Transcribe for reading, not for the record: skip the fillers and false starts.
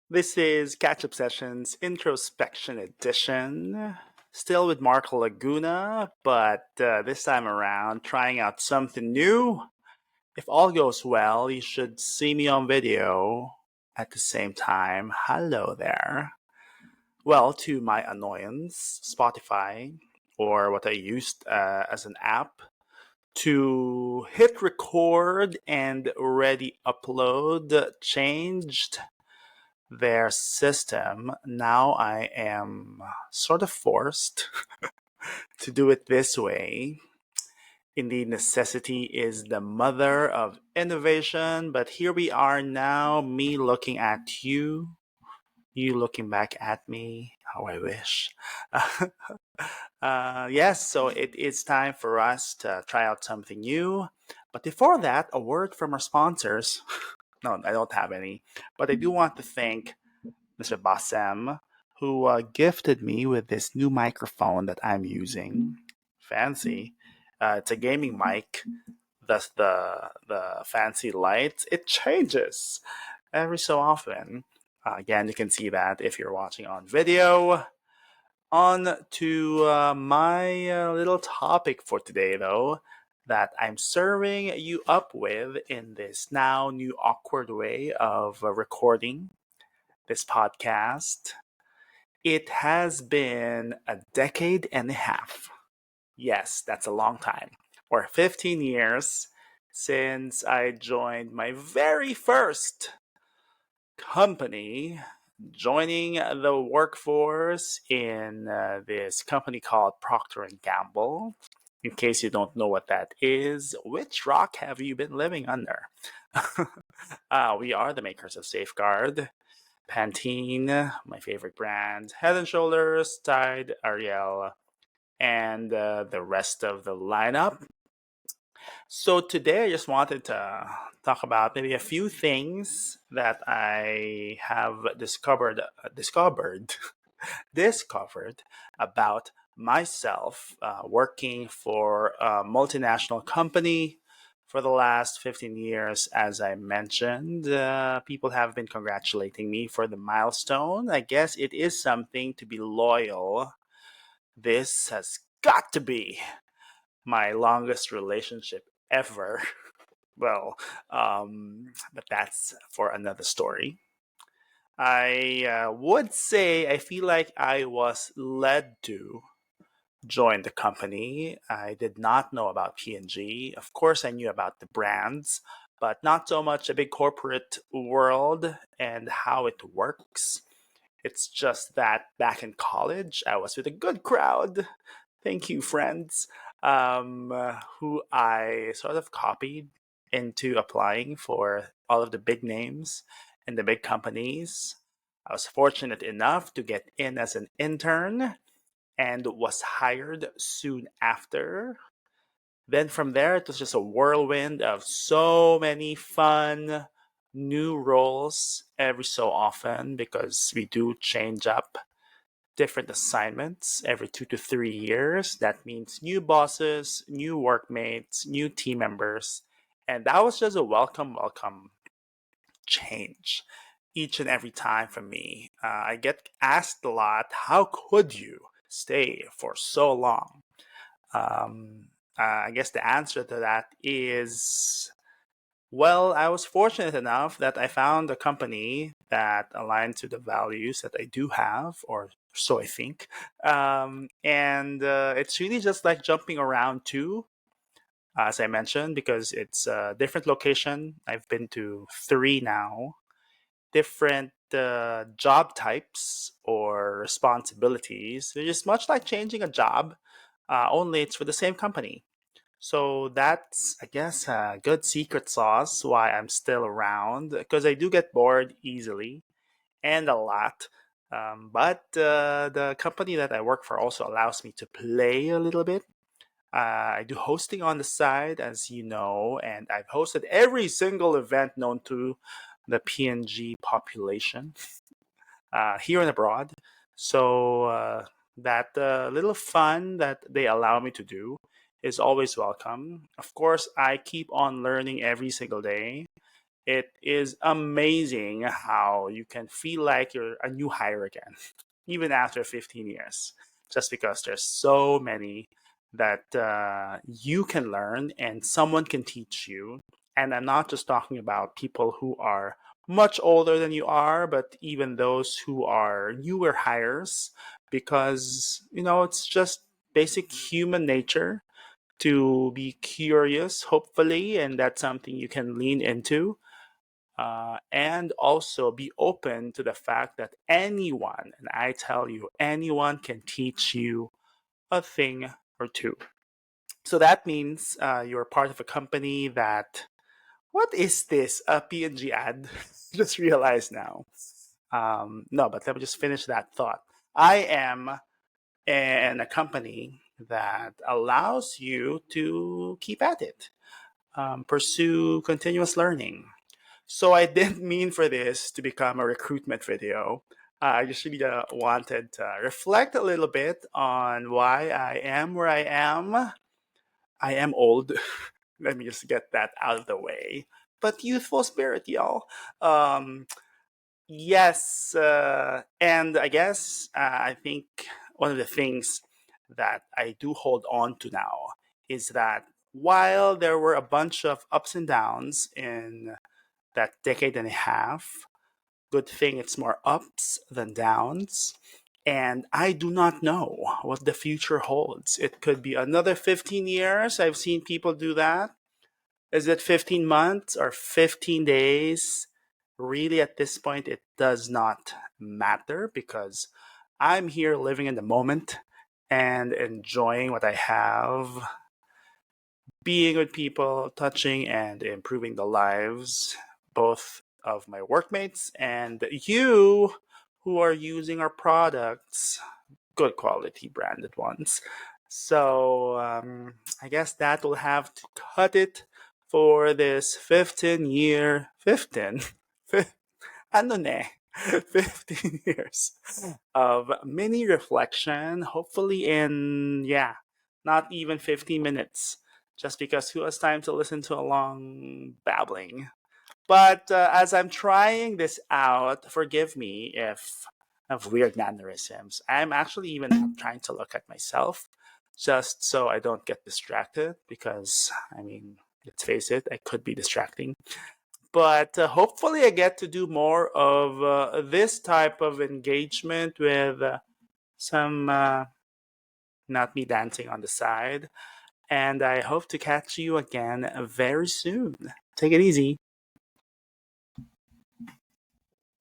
This is Catch Up Sessions Introspection Edition. Still with Mark Laguna, but this time around trying out something new. If all goes well, you should see me on video at the same time. Hello there. Well, to my annoyance, Spotify, or what I used as an app, to hit record and ready upload changed their system. Now I am sort of forced to do it this way. Indeed, necessity is the mother of innovation, but here we are now, me looking at you, you looking back at me. How I wish. Yes, so it is time for us to try out something new. But before that, a word from our sponsors. No, I don't have any, but I do want to thank Mr. Bassem, who gifted me with this new microphone that I'm using. Fancy. It's a gaming mic. Thus, the fancy light, it changes every so often. Again, you can see that if you're watching on video. On to my little topic for today, though, that I'm serving you up with in this now new awkward way of recording this podcast. It has been a decade and a half. Yes, that's a long time. Or 15 years since I joined my very first company, joining the workforce in this company called Procter Gamble. In case you don't know what that is, which rock have you been living under? We are the makers of Safeguard, Pantene, my favorite brand, Head and Shoulders, Tide, Ariel, and the rest of the lineup. So today I just wanted to talk about maybe a few things that I have discovered about myself working for a multinational company for the last 15 years. As I mentioned, people have been congratulating me for the milestone. I guess it is something to be loyal. This has got to be my longest relationship ever. Well, but that's for another story. I would say I feel like I was led to join the company. I did not know about P&G. Of course, I knew about the brands, but not so much a big corporate world and how it works. It's just that back in college, I was with a good crowd. Thank you, friends, who I sort of copied into applying for all of the big names and the big companies. I was fortunate enough to get in as an intern and was hired soon after. Then from there, it was just a whirlwind of so many fun new roles every so often because we do change up different assignments every 2 to 3 years. That means new bosses, new workmates, new team members. And that was just a welcome change each and every time for me. I get asked a lot, how could you stay for so long? I guess the answer to that is, well, I was fortunate enough that I found a company that aligned to the values that I do have, or so I think. And it's really just like jumping around too, as I mentioned, because it's a different location. I've been to three now, different job types or responsibilities. They're just much like changing a job, only it's for the same company. So that's, I guess, a good secret sauce why I'm still around because I do get bored easily and a lot. But the company that I work for also allows me to play a little bit. I do hosting on the side, as you know, and I've hosted every single event known to the PNG population here and abroad. So that little fun that they allow me to do is always welcome. Of course, I keep on learning every single day, It is amazing how you can feel like you're a new hire again, even after 15 years, just because there's so many that you can learn and someone can teach you. And I'm not just talking about people who are much older than you are, but even those who are newer hires, because, it's just basic human nature to be curious, hopefully, and that's something you can lean into. And also be open to the fact that anyone, and I tell you, anyone can teach you a thing or two. So that means you're part of a company that, what is this? A P&G ad? Just realized now. No, but let me just finish that thought. I am in a company that allows you to keep at it, pursue continuous learning. So I didn't mean for this to become a recruitment video. I just really wanted to reflect a little bit on why I am where I am. I am old. Let me just get that out of the way. But youthful spirit, y'all. Um, yes, and I guess I think one of the things that I do hold on to now is that while there were a bunch of ups and downs in that decade and a half, good thing it's more ups than downs. And I do not know what the future holds. It could be another 15 years. I've seen people do that. Is it 15 months or 15 days? Really, at this point, it does not matter because I'm here living in the moment and enjoying what I have, being with people, touching and improving the lives both of my workmates and you who are using our products, good quality branded ones. So I guess that will have to cut it for this 15, ano ne, 15 years of mini reflection, hopefully in, yeah, not even 15 minutes, just because who has time to listen to a long babbling? But as I'm trying this out, forgive me if I have weird mannerisms. I'm actually even trying to look at myself just so I don't get distracted because, I mean, let's face it, I could be distracting. But hopefully, I get to do more of this type of engagement with some, not me dancing on the side. And I hope to catch you again very soon. Take it easy.